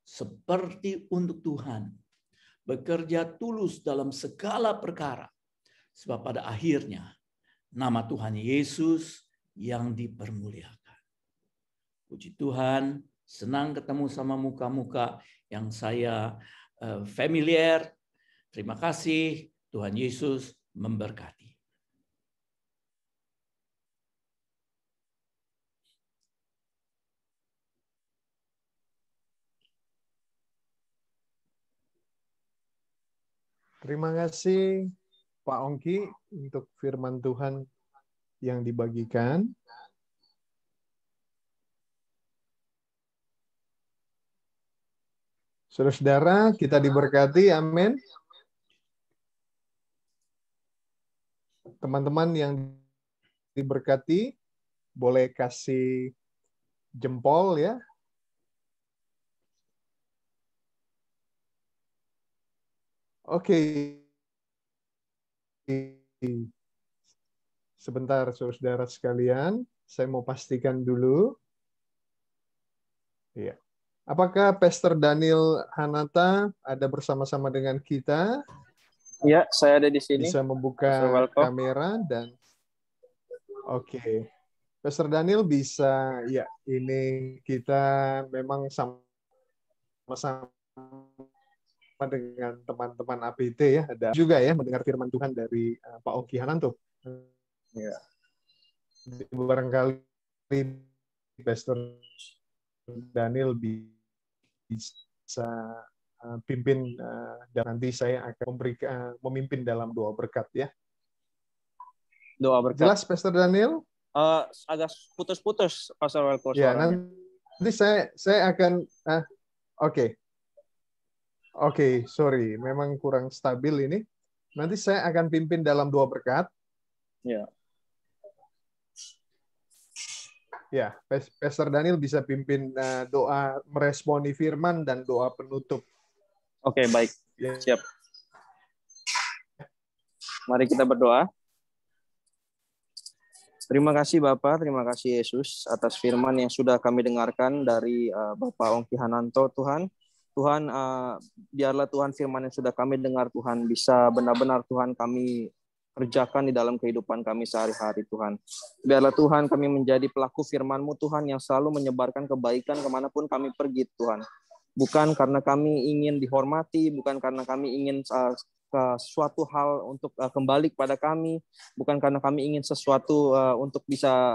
seperti untuk Tuhan, bekerja tulus dalam segala perkara, sebab pada akhirnya nama Tuhan Yesus yang dipermuliakan. Puji Tuhan, senang ketemu sama muka-muka yang saya familiar. Terima kasih, Tuhan Yesus memberkati. Terima kasih Pak Ongki untuk firman Tuhan yang dibagikan. Saudara-saudara, kita diberkati, amin. Teman-teman yang diberkati, boleh kasih jempol ya. Oke. Sebentar, saudara sekalian, saya mau pastikan dulu. Iya. Apakah Pastor Daniel Hanata ada bersama-sama dengan kita? Ya, saya ada di sini. Bisa membuka kamera dan oke. Pastor Daniel bisa, ya, ini kita memang sama-sama dengan teman-teman APT ya, ada juga ya mendengar firman Tuhan dari Pak Ongki Hananto. Ya. Barangkali Pastor Daniel bisa pimpin dan nanti saya akan memimpin dalam doa berkat ya. Doa berkat. Jelas Pastor Daniel? Agak putus-putus Pastor Welko. Ya, nanti saya akan Oke, sorry, memang kurang stabil ini. Nanti saya akan pimpin dalam doa berkat. Ya. Ya, Pastor Daniel bisa pimpin doa meresponi firman dan doa penutup. Oke, baik. Ya. Siap. Mari kita berdoa. Terima kasih Bapak, terima kasih Yesus atas firman yang sudah kami dengarkan dari Bapak Ongki Hananto, Tuhan. Tuhan, biarlah Tuhan firman yang sudah kami dengar, Tuhan, bisa benar-benar Tuhan kami kerjakan di dalam kehidupan kami sehari-hari, Tuhan. Biarlah Tuhan kami menjadi pelaku firman-Mu, Tuhan, yang selalu menyebarkan kebaikan kemanapun kami pergi, Tuhan. Bukan karena kami ingin dihormati, bukan karena kami ingin suatu hal untuk kembali kepada kami, bukan karena kami ingin sesuatu untuk bisa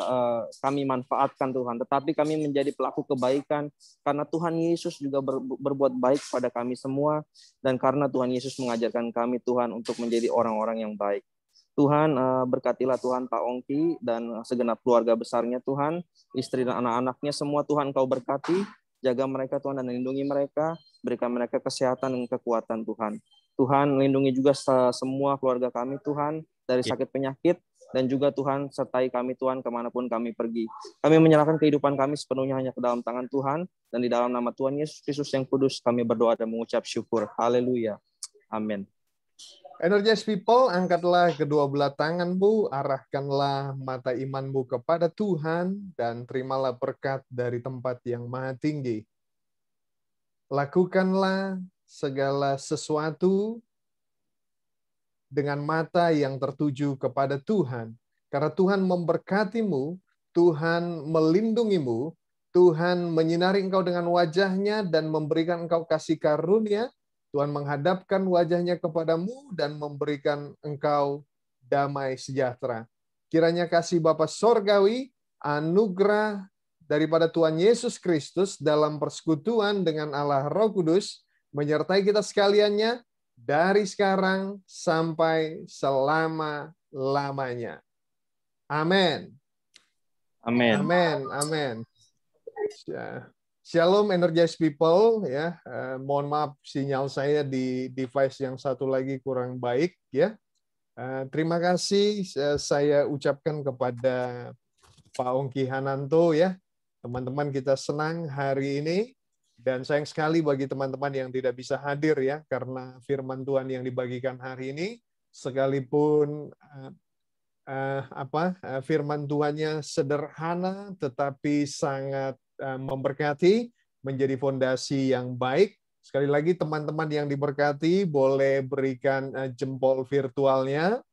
kami manfaatkan, Tuhan, tetapi kami menjadi pelaku kebaikan karena Tuhan Yesus juga berbuat baik pada kami semua, dan karena Tuhan Yesus mengajarkan kami, Tuhan, untuk menjadi orang-orang yang baik. Tuhan, berkatilah Tuhan Pak Ongki dan segenap keluarga besarnya, Tuhan, istri dan anak-anaknya semua, Tuhan, Kau berkati, jaga mereka, Tuhan, dan lindungi mereka, berikan mereka kesehatan dan kekuatan, Tuhan. Tuhan, lindungi juga semua keluarga kami, Tuhan, dari sakit penyakit, Dan juga Tuhan, sertai kami Tuhan kemanapun kami pergi. Kami menyerahkan kehidupan kami sepenuhnya hanya ke dalam tangan Tuhan. Dan di dalam nama Tuhan Yesus Kristus yang kudus, kami berdoa dan mengucap syukur. Haleluya. Amin. Energize people, angkatlah kedua belah tanganmu, arahkanlah mata imanmu kepada Tuhan, dan terimalah berkat dari tempat yang maha tinggi. Lakukanlah segala sesuatu dengan mata yang tertuju kepada Tuhan. Karena Tuhan memberkatimu, Tuhan melindungimu, Tuhan menyinari engkau dengan wajah-Nya dan memberikan engkau kasih karunia. Tuhan menghadapkan wajah-Nya kepadamu dan memberikan engkau damai sejahtera. Kiranya kasih Bapa Sorgawi, anugerah daripada Tuhan Yesus Kristus dalam persekutuan dengan Allah Roh Kudus menyertai kita sekaliannya dari sekarang sampai selama-lamanya. Amin. Amin. Amin. Amin. Shalom Energize people ya. Mohon maaf sinyal saya di device yang satu lagi kurang baik ya. Terima kasih saya ucapkan kepada Pak Ongki Hananto ya. Teman-teman kita senang hari ini dan sayang sekali bagi teman-teman yang tidak bisa hadir ya karena firman Tuhan yang dibagikan hari ini sekalipun firman Tuhannya sederhana tetapi sangat memberkati, menjadi fondasi yang baik. Sekali lagi teman-teman yang diberkati boleh berikan jempol virtualnya.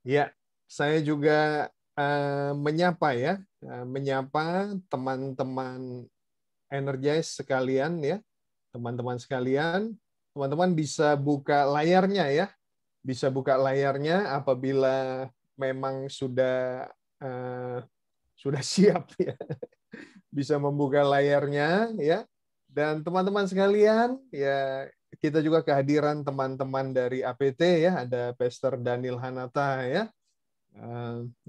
Ya, saya juga menyapa teman-teman Energize sekalian ya. Teman-teman sekalian, teman-teman bisa buka layarnya ya. Bisa buka layarnya apabila memang sudah siap ya. Bisa membuka layarnya ya. Dan teman-teman sekalian ya, kita juga kehadiran teman-teman dari APT ya, ada Pastor Daniel Hanata ya.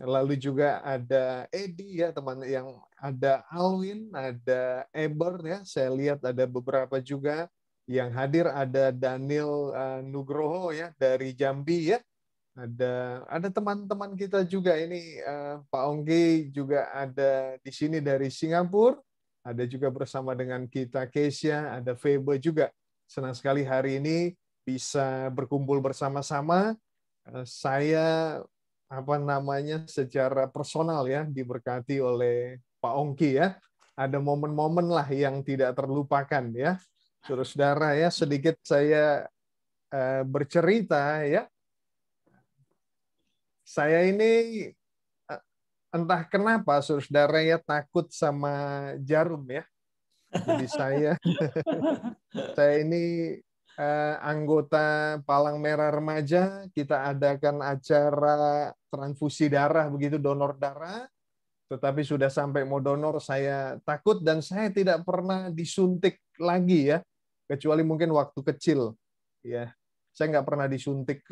Lalu juga ada Edi ya, teman yang ada Alwin, ada Eber ya. Saya lihat ada beberapa juga yang hadir, ada Daniel Nugroho ya dari Jambi ya. Ada teman-teman kita juga ini, Pak Ongki juga ada di sini dari Singapura, ada juga bersama dengan kita Kesia, ada Febe juga. Senang sekali hari ini bisa berkumpul bersama-sama. Saya secara personal ya diberkati oleh Pak Ongki ya. Ada momen-momen lah yang tidak terlupakan ya. Saudara-saudara ya, sedikit saya bercerita ya. Saya ini entah kenapa saudara ya takut sama jarum ya. Jadi saya ini anggota Palang Merah Remaja, kita adakan acara transfusi darah begitu, donor darah. Tetapi sudah sampai mau donor saya takut dan saya tidak pernah disuntik lagi ya, kecuali mungkin waktu kecil ya. Saya nggak pernah disuntik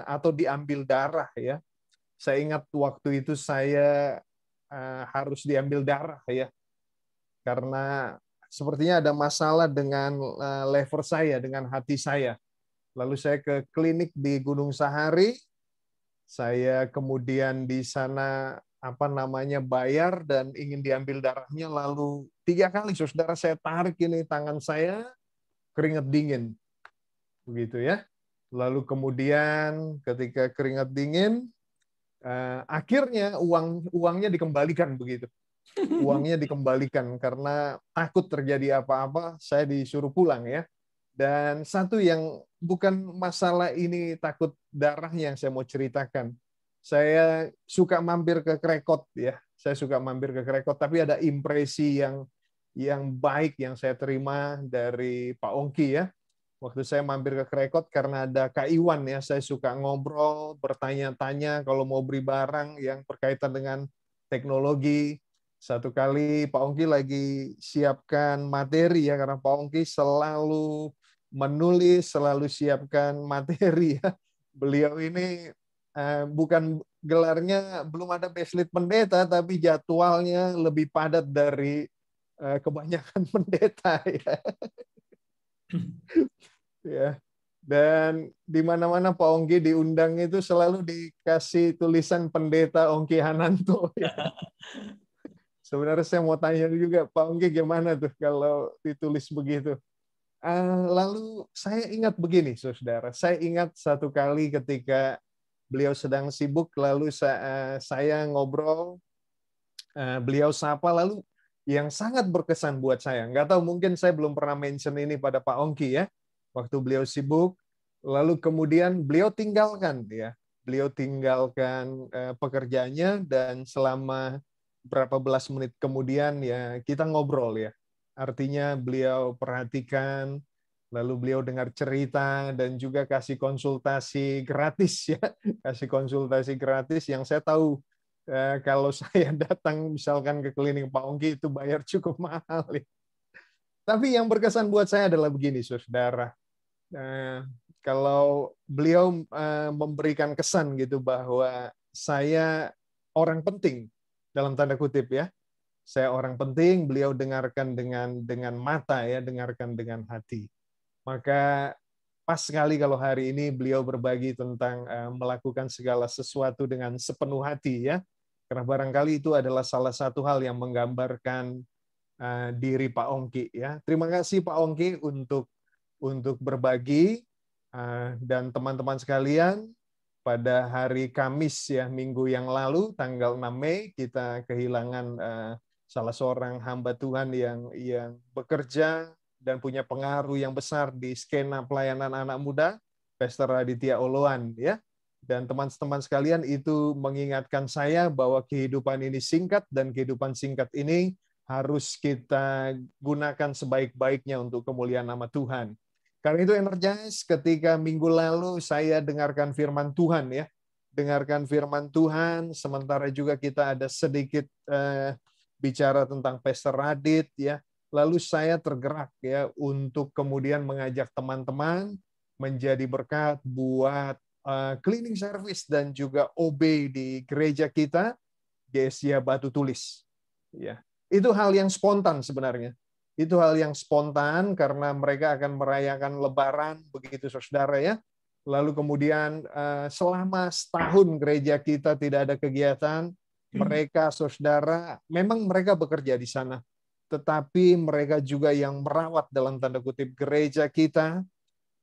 atau diambil darah ya. Saya ingat waktu itu saya harus diambil darah ya, karena sepertinya ada masalah dengan lever saya, dengan hati saya. Lalu saya ke klinik di Gunung Sahari. Saya kemudian di sana bayar dan ingin diambil darahnya. Lalu 3 kali saudara saya tarik ini tangan saya, keringat dingin. Begitu ya. Lalu kemudian ketika keringat dingin, akhirnya uangnya dikembalikan begitu. Uangnya dikembalikan karena takut terjadi apa-apa, saya disuruh pulang ya. Dan satu yang bukan masalah ini takut darahnya yang saya mau ceritakan. Saya suka mampir ke Krekot ya. Saya suka mampir ke Krekot, tapi ada impresi yang baik yang saya terima dari Pak Ongki ya. Waktu saya mampir ke Krekot karena ada Kak Iwan ya, saya suka ngobrol, bertanya-tanya kalau mau beli barang yang berkaitan dengan teknologi. Satu kali Pak Ongki lagi siapkan materi ya, karena Pak Ongki selalu menulis, selalu siapkan materi ya. Beliau ini bukan gelarnya, belum ada Beslit Pendeta, tapi jadwalnya lebih padat dari kebanyakan pendeta ya. Ya. Dan di mana-mana Pak Ongki diundang itu selalu dikasih tulisan Pendeta Ongki Hananto. Ya. Sebenarnya saya mau tanya juga, Pak Ongki gimana tuh kalau ditulis begitu? Lalu saya ingat begini, saudara. Saya ingat satu kali ketika beliau sedang sibuk, lalu saya ngobrol, beliau sapa, lalu yang sangat berkesan buat saya. Nggak tahu, mungkin saya belum pernah mention ini pada Pak Ongki ya. Waktu beliau sibuk, lalu kemudian beliau tinggalkan ya. Beliau tinggalkan pekerjaannya dan selama berapa belas menit kemudian ya kita ngobrol ya. Artinya beliau perhatikan, lalu beliau dengar cerita dan juga kasih konsultasi gratis ya. Kasih konsultasi gratis yang saya tahu kalau saya datang misalkan ke klinik Pak Ongki itu bayar cukup mahal. Ya. Tapi yang berkesan buat saya adalah begini, saudara. Kalau beliau memberikan kesan gitu bahwa saya orang penting dalam tanda kutip ya. Saya orang penting, beliau dengarkan dengan mata ya, dengarkan dengan hati. Maka pas sekali kalau hari ini beliau berbagi tentang melakukan segala sesuatu dengan sepenuh hati ya. Karena barangkali itu adalah salah satu hal yang menggambarkan diri Pak Ongki ya. Terima kasih Pak Ongki untuk berbagi dan teman-teman sekalian. Pada hari Kamis ya minggu yang lalu tanggal 6 Mei kita kehilangan salah seorang hamba Tuhan yang bekerja dan punya pengaruh yang besar di skena pelayanan anak muda, Pastor Raditya Oloan ya. Dan teman-teman sekalian itu mengingatkan saya bahwa kehidupan ini singkat dan kehidupan singkat ini harus kita gunakan sebaik-baiknya untuk kemuliaan nama Tuhan. Karena itu Energize, ketika minggu lalu saya dengarkan firman Tuhan ya. Dengarkan firman Tuhan, sementara juga kita ada sedikit bicara tentang Pastor Radit ya. Lalu saya tergerak ya untuk kemudian mengajak teman-teman menjadi berkat buat cleaning service dan juga OB di gereja kita, GSIA Batu Tulis. Ya. Itu hal yang spontan sebenarnya. Itu hal yang spontan karena mereka akan merayakan Lebaran, begitu saudara ya. Lalu kemudian selama setahun gereja kita tidak ada kegiatan, mereka saudara, memang mereka bekerja di sana. Tetapi mereka juga yang merawat dalam tanda kutip gereja kita.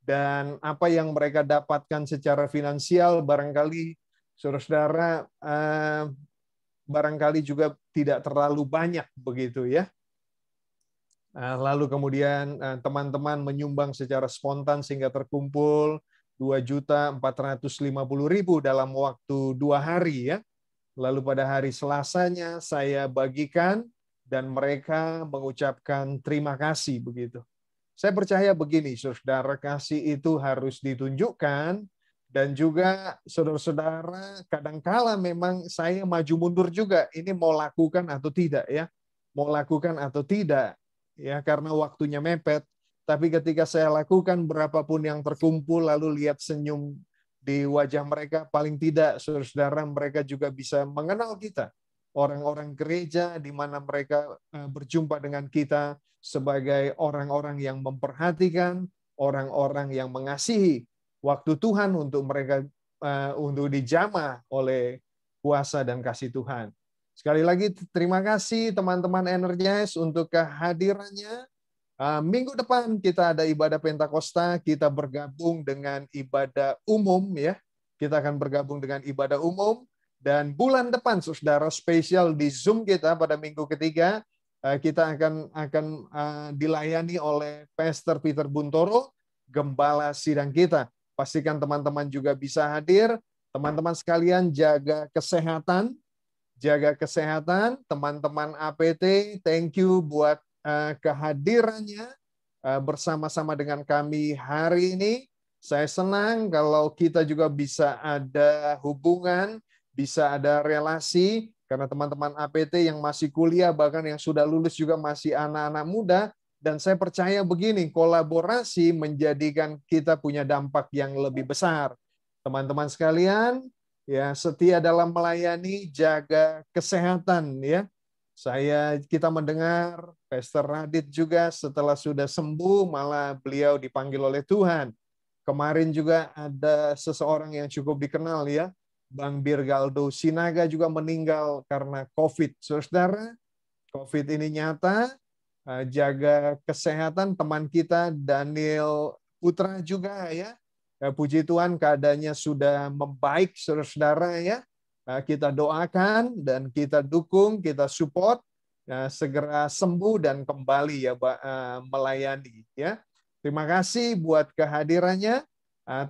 Dan apa yang mereka dapatkan secara finansial barangkali saudara-saudara barangkali juga tidak terlalu banyak begitu ya. Lalu kemudian teman-teman menyumbang secara spontan sehingga terkumpul 2.450.000 dalam waktu 2 hari ya. Lalu pada hari Selasanya saya bagikan dan mereka mengucapkan terima kasih begitu. Saya percaya begini, saudara, kasih itu harus ditunjukkan dan juga saudara-saudara kadangkala memang saya maju mundur juga ini mau lakukan atau tidak ya. Mau lakukan atau tidak. Ya, karena waktunya mepet. Tapi ketika saya lakukan berapapun yang terkumpul, lalu lihat senyum di wajah mereka, paling tidak saudara-saudara mereka juga bisa mengenal kita. Orang-orang gereja di mana mereka berjumpa dengan kita sebagai orang-orang yang memperhatikan, orang-orang yang mengasihi waktu Tuhan untuk mereka untuk dijamah oleh kuasa dan kasih Tuhan. Sekali lagi terima kasih teman-teman Energize untuk kehadirannya. Minggu depan kita ada ibadah Pentakosta, kita bergabung dengan ibadah umum ya. Kita akan bergabung dengan ibadah umum dan bulan depan saudara spesial di Zoom kita pada minggu ketiga kita akan dilayani oleh Pastor Peter Buntoro, gembala sidang kita. Pastikan teman-teman juga bisa hadir. Teman-teman sekalian jaga kesehatan. Jaga kesehatan, teman-teman APT, thank you buat kehadirannya bersama-sama dengan kami hari ini. Saya senang kalau kita juga bisa ada hubungan, bisa ada relasi, karena teman-teman APT yang masih kuliah, bahkan yang sudah lulus juga masih anak-anak muda, dan saya percaya begini, kolaborasi menjadikan kita punya dampak yang lebih besar. Teman-teman sekalian, ya, setia dalam melayani, jaga kesehatan ya. Kita mendengar Pastor Radit juga setelah sudah sembuh malah beliau dipanggil oleh Tuhan Kemarin juga ada seseorang yang cukup dikenal ya, Bang Birgaldo Sinaga juga meninggal karena COVID. Saudara, COVID ini nyata, jaga kesehatan teman kita Daniel Putra juga ya. Puji Tuhan keadaannya sudah membaik, saudara-saudara ya. Kita doakan dan kita dukung, kita support segera sembuh dan kembali ya melayani ya. Terima kasih buat kehadirannya.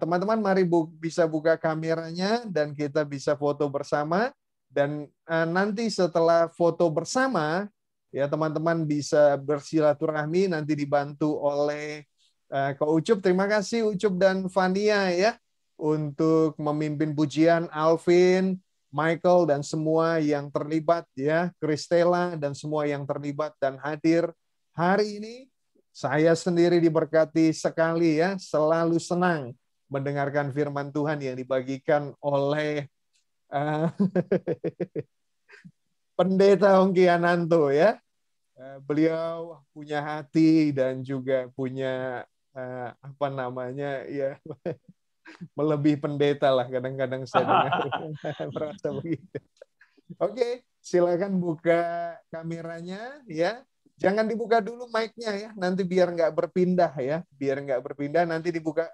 Teman-teman mari bisa buka kameranya dan kita bisa foto bersama. Dan nanti setelah foto bersama, ya teman-teman bisa bersilaturahmi, nanti dibantu oleh Kak Ucup. Terima kasih Ucup dan Fania ya untuk memimpin pujian, Alvin, Michael dan semua yang terlibat ya, Kristela dan semua yang terlibat dan hadir hari ini. Saya sendiri diberkati sekali ya, selalu senang mendengarkan firman Tuhan yang dibagikan oleh Pendeta Ongki Ananto ya. Beliau punya hati dan juga punya ya melebihi pendeta lah kadang-kadang saya dengar merasa begitu. Oke, silakan buka kameranya ya. Jangan dibuka dulu mic-nya ya, nanti biar nggak berpindah ya, biar nggak berpindah nanti dibuka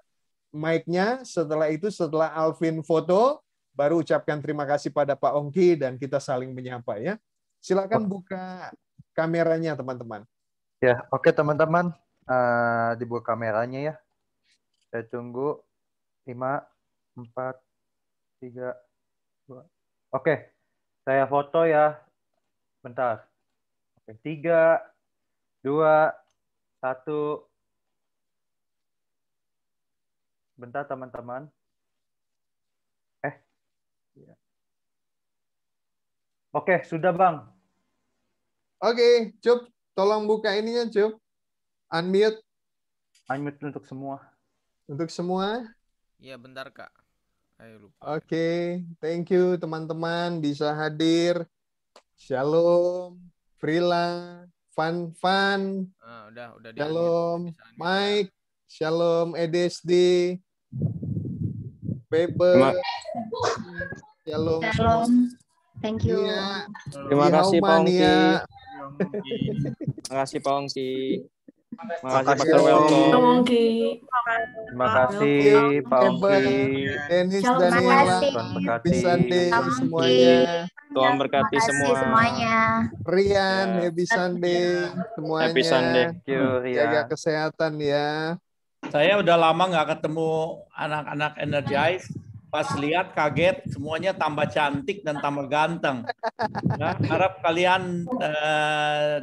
mic-nya. Setelah itu, setelah Alvin foto, baru ucapkan terima kasih pada Pak Ongki dan kita saling menyapa ya. Silakan buka kameranya teman-teman. Ya, oke teman-teman, dibuka kameranya ya. Saya tunggu 5, 4, 3, 2. Oke, saya foto ya. Bentar. Oke, 3, 2, 1. Bentar teman-teman. Oke, sudah Bang. Oke, Cup, tolong buka ininya, Cup. Unmute. Unmute untuk semua. Untuk semua. Iya, bentar Kak. Ayo lupa. Oke, thank you teman-teman bisa hadir. Shalom, Frila, Fan. Udah Shalom, Mike. Shalom, EDSD. Pepe. Shalom. Shalom. Thank you. Iya. Terima kasih Pak Ongki. Terima kasih Pak Ongki. Terima kasih Pastor Welcome. Terima kasih Pak Ongki. Dennis, Shalom, Daniela, Tuhan berkati. Happy Sunday Shalom, semuanya. Tuhan berkati semua. semuanya. Rian, Ya. Happy Sunday semuanya. Happy Sunday. Thank you, Jaga Ria. kesehatan ya. Saya udah lama nggak ketemu anak-anak Energize. Pas lihat kaget, semuanya tambah cantik dan tambah ganteng. Ya, harap kalian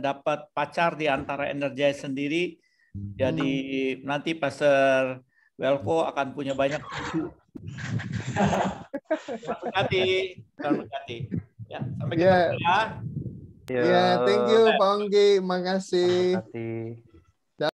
dapat pacar di antara Energize sendiri. Jadi nanti Pastor Welko akan punya banyak cucu. Terima kasih. Ya, sampai ketemu ya. Ya, thank you Pak Ongki, makasih. Terima kasih.